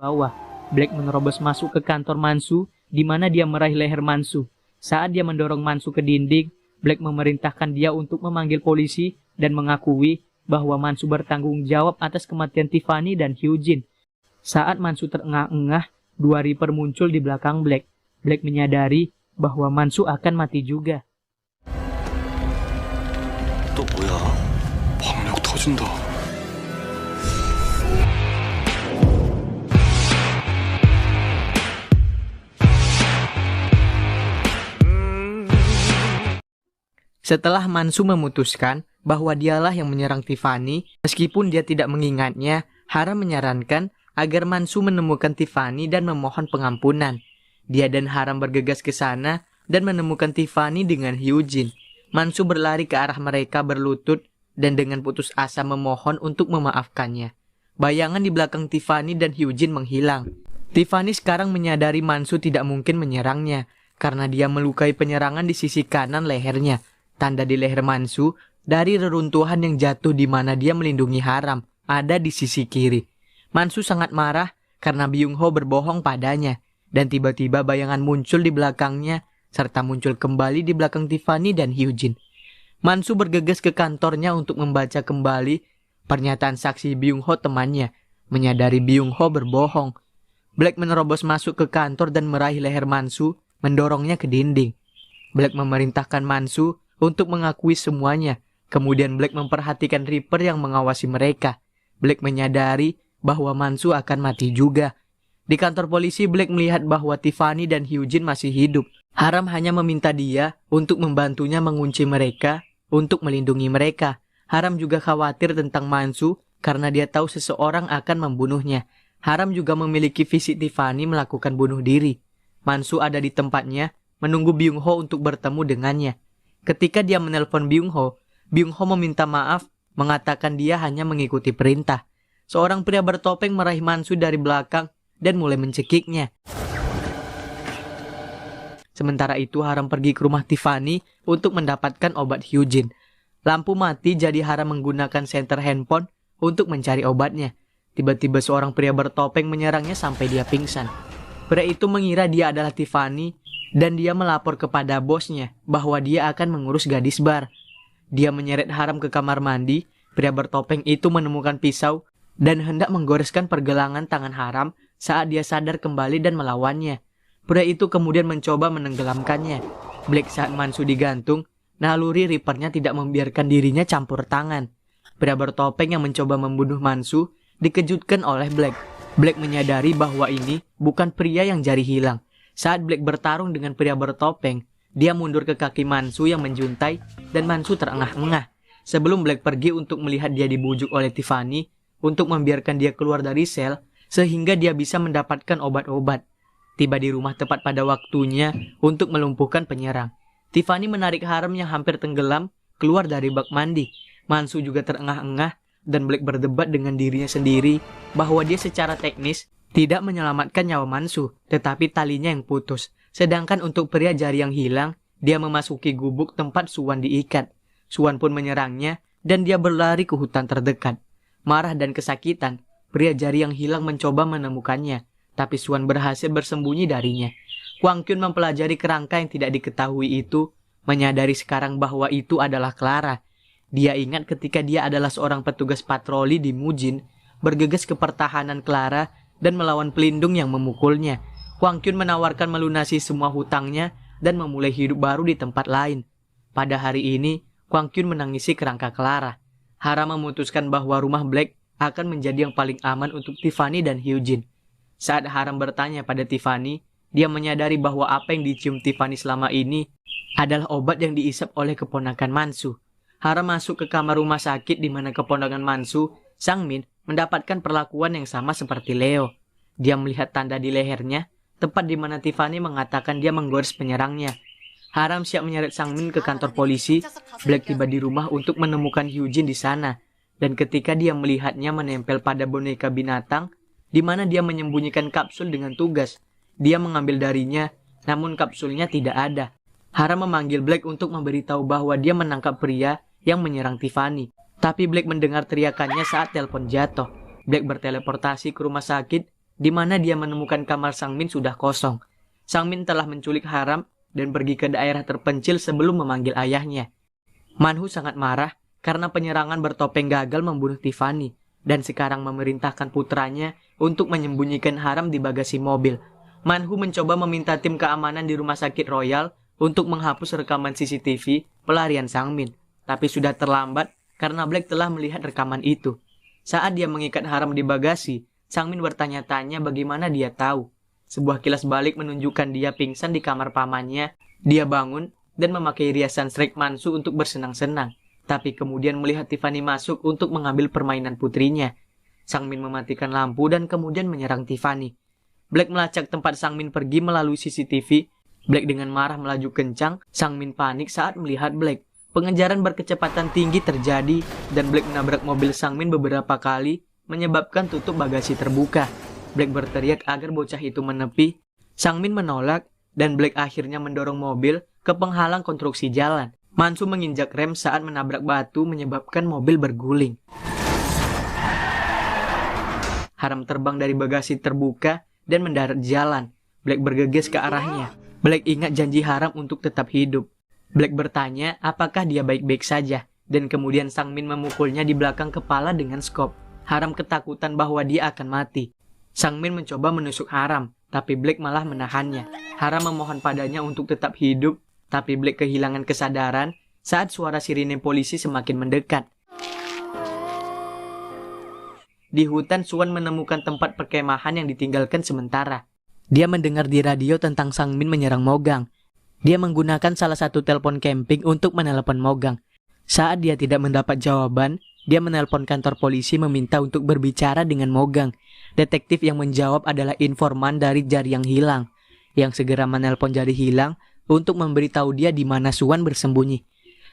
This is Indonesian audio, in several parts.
bawah. Black menerobos masuk ke kantor Mansu, di mana dia meraih leher Mansu. Saat dia mendorong Mansu ke dinding, Black memerintahkan dia untuk memanggil polisi dan mengakui bahwa Mansu bertanggung jawab atas kematian Tiffany dan Hyojin. Saat Mansu terengah-engah, dua Reaper muncul di belakang Black. Black menyadari bahwa Mansu akan mati juga. 또 뭐야? 박력 터진다. Setelah Mansu memutuskan bahwa dialah yang menyerang Tiffany, meskipun dia tidak mengingatnya, Hara menyarankan agar Mansu menemukan Tiffany dan memohon pengampunan. Dia dan Haram bergegas ke sana dan menemukan Tiffany dengan Hyojin. Mansu berlari ke arah mereka berlutut dan dengan putus asa memohon untuk memaafkannya. Bayangan di belakang Tiffany dan Hyojin menghilang. Tiffany sekarang menyadari Mansu tidak mungkin menyerangnya karena dia melukai penyerangan di sisi kanan lehernya. Tanda di leher Mansu dari reruntuhan yang jatuh di mana dia melindungi Haram ada di sisi kiri. Mansu sangat marah karena Byung-ho berbohong padanya dan tiba-tiba bayangan muncul di belakangnya serta muncul kembali di belakang Tiffany dan Hyojin. Mansu bergegas ke kantornya untuk membaca kembali pernyataan saksi Byung-ho temannya, menyadari Byung-ho berbohong. Black menerobos masuk ke kantor dan meraih leher Mansu, mendorongnya ke dinding. Black memerintahkan Mansu untuk mengakui semuanya. Kemudian Black memperhatikan Reaper yang mengawasi mereka. Black menyadari bahwa Mansu akan mati juga. Di kantor polisi, Black melihat bahwa Tiffany dan Hyojin masih hidup. Haram hanya meminta dia untuk membantunya mengunci mereka untuk melindungi mereka. Haram juga khawatir tentang Mansu karena dia tahu seseorang akan membunuhnya. Haram juga memiliki visi Tiffany melakukan bunuh diri. Mansu ada di tempatnya menunggu Byung-ho untuk bertemu dengannya. Ketika dia menelpon Byung-ho, Byung-ho meminta maaf, mengatakan dia hanya mengikuti perintah. Seorang pria bertopeng meraih Mansu dari belakang dan mulai mencekiknya. Sementara itu Haram pergi ke rumah Tiffany untuk mendapatkan obat Hyojin. Lampu mati jadi Haram menggunakan senter handphone untuk mencari obatnya. Tiba-tiba seorang pria bertopeng menyerangnya sampai dia pingsan. Pria itu mengira dia adalah Tiffany dan dia melapor kepada bosnya bahwa dia akan mengurus gadis bar. Dia menyeret Haram ke kamar mandi. Pria bertopeng itu menemukan pisau dan hendak menggoreskan pergelangan tangan Haram saat dia sadar kembali dan melawannya. Pria itu kemudian mencoba menenggelamkannya. Black saat Mansu digantung, naluri Reapernya tidak membiarkan dirinya campur tangan. Pria bertopeng yang mencoba membunuh Mansu dikejutkan oleh Black. Black menyadari bahwa ini bukan pria yang jari hilang. Saat Black bertarung dengan pria bertopeng, dia mundur ke kaki Mansu yang menjuntai dan Mansu terengah-engah. Sebelum Black pergi untuk melihat dia dibujuk oleh Tiffany untuk membiarkan dia keluar dari sel sehingga dia bisa mendapatkan obat-obat. Tiba di rumah tepat pada waktunya untuk melumpuhkan penyerang. Tiffany menarik Haram yang hampir tenggelam keluar dari bak mandi. Mansu juga terengah-engah dan Black berdebat dengan dirinya sendiri bahwa dia secara teknis tidak menyelamatkan nyawa Mansu, tetapi talinya yang putus. Sedangkan untuk pria jari yang hilang, dia memasuki gubuk tempat Suwan diikat. Suwan pun menyerangnya dan dia berlari ke hutan terdekat. Marah dan kesakitan, pria jari yang hilang mencoba menemukannya, tapi Suwan berhasil bersembunyi darinya. Kwang Kyun mempelajari kerangka yang tidak diketahui itu, menyadari sekarang bahwa itu adalah Clara. Dia ingat ketika dia adalah seorang petugas patroli di Mujin, bergegas ke pertahanan Clara dan melawan pelindung yang memukulnya. Kwang Kyun menawarkan melunasi semua hutangnya dan memulai hidup baru di tempat lain. Pada hari ini, Kwang Kyun menangisi kerangka Clara. Hara memutuskan bahwa rumah Black akan menjadi yang paling aman untuk Tiffany dan Hyojin. Saat Haram bertanya pada Tiffany, dia menyadari bahwa apa yang dicium Tiffany selama ini adalah obat yang diisap oleh keponakan Mansu. Haram masuk ke kamar rumah sakit di mana keponakan Mansu, Sang Min, mendapatkan perlakuan yang sama seperti Leo. Dia melihat tanda di lehernya, tepat di mana Tiffany mengatakan dia menggores penyerangnya. Haram siap menyeret Sang Min ke kantor polisi. Black tiba di rumah untuk menemukan Hyojin di sana. Dan ketika dia melihatnya menempel pada boneka binatang, di mana dia menyembunyikan kapsul dengan tugas. Dia mengambil darinya, namun kapsulnya tidak ada. Haram memanggil Black untuk memberitahu bahwa dia menangkap pria yang menyerang Tiffany. Tapi Black mendengar teriakannya saat telepon jatuh. Black berteleportasi ke rumah sakit di mana dia menemukan kamar Sang Min sudah kosong. Sang Min telah menculik Haram dan pergi ke daerah terpencil sebelum memanggil ayahnya. Manhu sangat marah karena penyerangan bertopeng gagal membunuh Tiffany dan sekarang memerintahkan putranya untuk menyembunyikan Haram di bagasi mobil. Manhu mencoba meminta tim keamanan di rumah sakit Royal untuk menghapus rekaman CCTV pelarian Sang Min, tapi sudah terlambat karena Black telah melihat rekaman itu. Saat dia mengikat Haram di bagasi, Sang Min bertanya-tanya bagaimana dia tahu. Sebuah kilas balik menunjukkan dia pingsan di kamar pamannya. Dia bangun dan memakai riasan Shrek Mansu untuk bersenang-senang, tapi kemudian melihat Tiffany masuk untuk mengambil permainan putrinya. Sang Min mematikan lampu dan kemudian menyerang Tiffany. Black melacak tempat Sang Min pergi melalui CCTV. Black dengan marah melaju kencang. Sang Min panik saat melihat Black. Pengejaran berkecepatan tinggi terjadi dan Black menabrak mobil Sang Min beberapa kali, menyebabkan tutup bagasi terbuka. Black berteriak agar bocah itu menepi. Sang Min menolak dan Black akhirnya mendorong mobil ke penghalang konstruksi jalan. Mansu menginjak rem saat menabrak batu menyebabkan mobil berguling. Haram terbang dari bagasi terbuka dan mendarat di jalan. Black bergegas ke arahnya. Black ingat janji Haram untuk tetap hidup. Black bertanya apakah dia baik-baik saja, dan kemudian Sang Min memukulnya di belakang kepala dengan skop. Haram ketakutan bahwa dia akan mati. Sang Min mencoba menusuk Haram, tapi Black malah menahannya. Haram memohon padanya untuk tetap hidup, tapi Black kehilangan kesadaran saat suara sirine polisi semakin mendekat. Di hutan, Suan menemukan tempat perkemahan yang ditinggalkan sementara. Dia mendengar di radio tentang Sang Min menyerang Mogang. Dia menggunakan salah satu telepon camping untuk menelepon Mogang. Saat dia tidak mendapat jawaban, dia menelpon kantor polisi meminta untuk berbicara dengan Mogang. Detektif yang menjawab adalah informan dari Jari yang hilang, yang segera menelpon Jari hilang untuk memberitahu dia di mana Suan bersembunyi.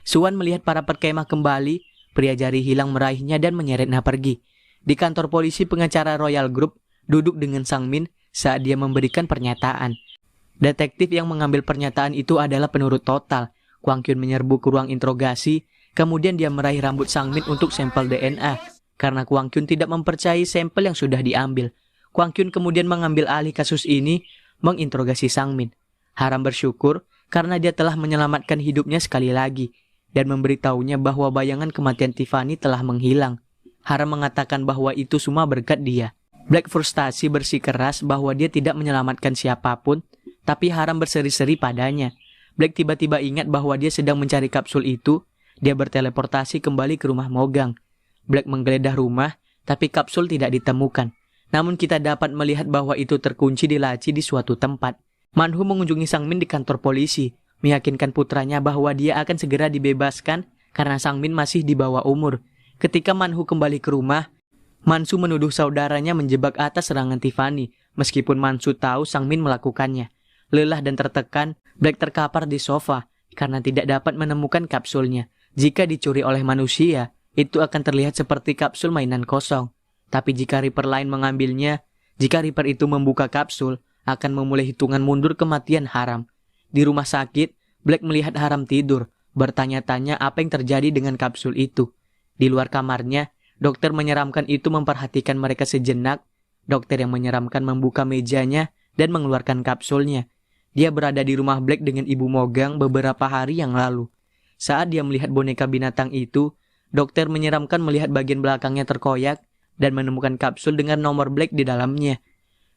Suan melihat para perkemah kembali, pria Jari hilang meraihnya dan menyeretnya pergi. Di kantor polisi, pengacara Royal Group duduk dengan Sang Min saat dia memberikan pernyataan. Detektif yang mengambil pernyataan itu adalah penurut total. Kwang Kyun menyerbu ke ruang interogasi, kemudian dia meraih rambut Sang Min untuk sampel DNA. Karena Kwang Kyun tidak mempercayai sampel yang sudah diambil, Kwang Kyun kemudian mengambil alih kasus ini, menginterogasi Sang Min. Haram bersyukur karena dia telah menyelamatkan hidupnya sekali lagi, dan memberitahunya bahwa bayangan kematian Tiffany telah menghilang. Haram mengatakan bahwa itu semua berkat dia. Black frustasi bersikeras bahwa dia tidak menyelamatkan siapapun, tapi Haram berseri-seri padanya. Black tiba-tiba ingat bahwa dia sedang mencari kapsul itu. Dia berteleportasi kembali ke rumah Mogang. Black menggeledah rumah, tapi kapsul tidak ditemukan. Namun kita dapat melihat bahwa itu terkunci di laci di suatu tempat. Manhu mengunjungi Sang Min di kantor polisi, meyakinkan putranya bahwa dia akan segera dibebaskan karena Sang Min masih di bawah umur. Ketika Manhu kembali ke rumah, Mansu menuduh saudaranya menjebak atas serangan Tiffany, meskipun Mansu tahu Sang Min melakukannya. Lelah dan tertekan, Black terkapar di sofa karena tidak dapat menemukan kapsulnya. Jika dicuri oleh manusia, itu akan terlihat seperti kapsul mainan kosong. Tapi jika Reaper lain mengambilnya, jika Reaper itu membuka kapsul, akan memulai hitungan mundur kematian Haram. Di rumah sakit, Black melihat Haram tidur, bertanya-tanya apa yang terjadi dengan kapsul itu. Di luar kamarnya, dokter menyeramkan itu memperhatikan mereka sejenak. Dokter yang menyeramkan membuka mejanya dan mengeluarkan kapsulnya. Dia berada di rumah Black dengan Ibu Mogang beberapa hari yang lalu. Saat dia melihat boneka binatang itu, dokter menyeramkan melihat bagian belakangnya terkoyak dan menemukan kapsul dengan nomor Black di dalamnya.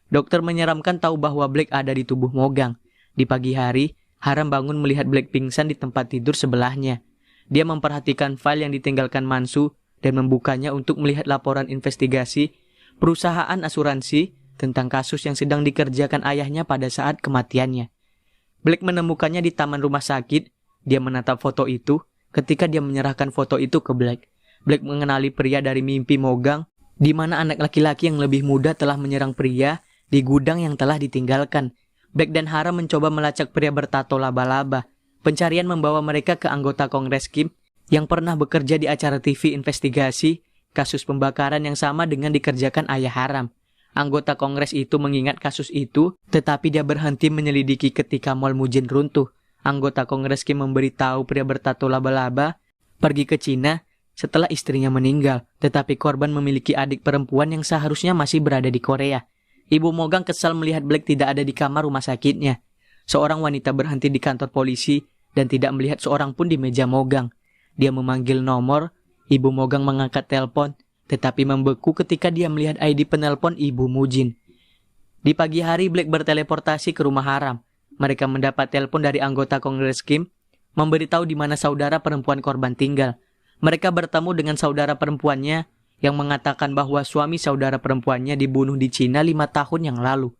Dokter menyeramkan tahu bahwa Black ada di tubuh Mogang. Di pagi hari, Haram bangun melihat Black pingsan di tempat tidur sebelahnya. Dia memperhatikan file yang ditinggalkan Mansu dan membukanya untuk melihat laporan investigasi perusahaan asuransi tentang kasus yang sedang dikerjakan ayahnya pada saat kematiannya. Black menemukannya di taman rumah sakit. Dia menatap foto itu. Ketika dia menyerahkan foto itu ke Black, Black mengenali pria dari mimpi Mogang, di mana anak laki-laki yang lebih muda telah menyerang pria di gudang yang telah ditinggalkan. Black dan Haram mencoba melacak pria bertato laba-laba. Pencarian membawa mereka ke anggota Kongres Kim yang pernah bekerja di acara TV investigasi kasus pembakaran yang sama dengan dikerjakan ayah Haram. Anggota Kongres itu mengingat kasus itu, tetapi dia berhenti menyelidiki ketika Mall Mujin runtuh. Anggota Kongres Kim memberitahu pria bertato laba-laba pergi ke Cina setelah istrinya meninggal, tetapi korban memiliki adik perempuan yang seharusnya masih berada di Korea. Ibu Mogang kesal melihat Black tidak ada di kamar rumah sakitnya. Seorang wanita berhenti di kantor polisi dan tidak melihat seorang pun di meja Mogang. Dia memanggil nomor, Ibu Mogang mengangkat telepon, tetapi membeku ketika dia melihat ID penelpon Ibu Mujin. Di pagi hari, Black berteleportasi ke rumah Haram. Mereka mendapat telepon dari anggota Kongres Kim, memberitahu di mana saudara perempuan korban tinggal. Mereka bertemu dengan saudara perempuannya yang mengatakan bahwa suami saudara perempuannya dibunuh di Cina 5 tahun yang lalu.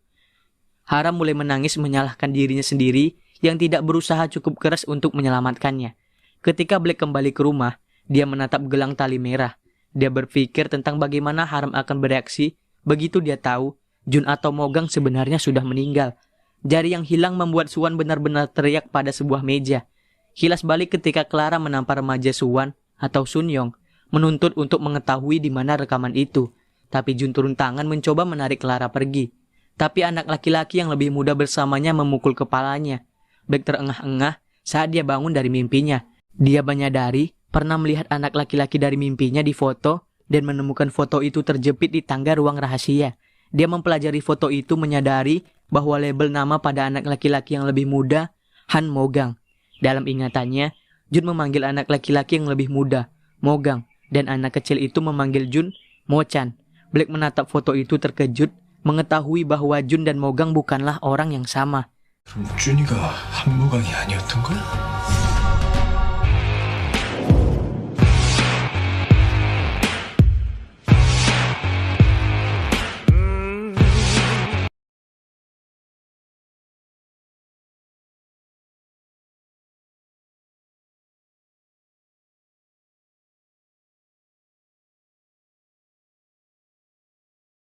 Haram mulai menangis menyalahkan dirinya sendiri yang tidak berusaha cukup keras untuk menyelamatkannya. Ketika Black kembali ke rumah, dia menatap gelang tali merah. Dia berpikir tentang bagaimana Haram akan bereaksi begitu dia tahu Jun atau Mogang sebenarnya sudah meninggal. Jari yang hilang membuat Suwan benar-benar teriak pada sebuah meja. Kilas balik ketika Clara menampar remaja Suwan atau Sunyong, menuntut untuk mengetahui di mana rekaman itu. Tapi Jun turun tangan mencoba menarik Clara pergi. Tapi anak laki-laki yang lebih muda bersamanya memukul kepalanya. Black terengah-engah saat dia bangun dari mimpinya. Dia menyadari pernah melihat anak laki-laki dari mimpinya di foto dan menemukan foto itu terjepit di tangga ruang rahasia. Dia mempelajari foto itu menyadari bahwa label nama pada anak laki-laki yang lebih muda, Han Mogang. Dalam ingatannya, Jun memanggil anak laki-laki yang lebih muda, Mogang, dan anak kecil itu memanggil Jun, Mo-chan. Black menatap foto itu terkejut, mengetahui bahwa Jun dan Mogang bukanlah orang yang sama. 그럼 준이가 한무강이 아니었던 거야?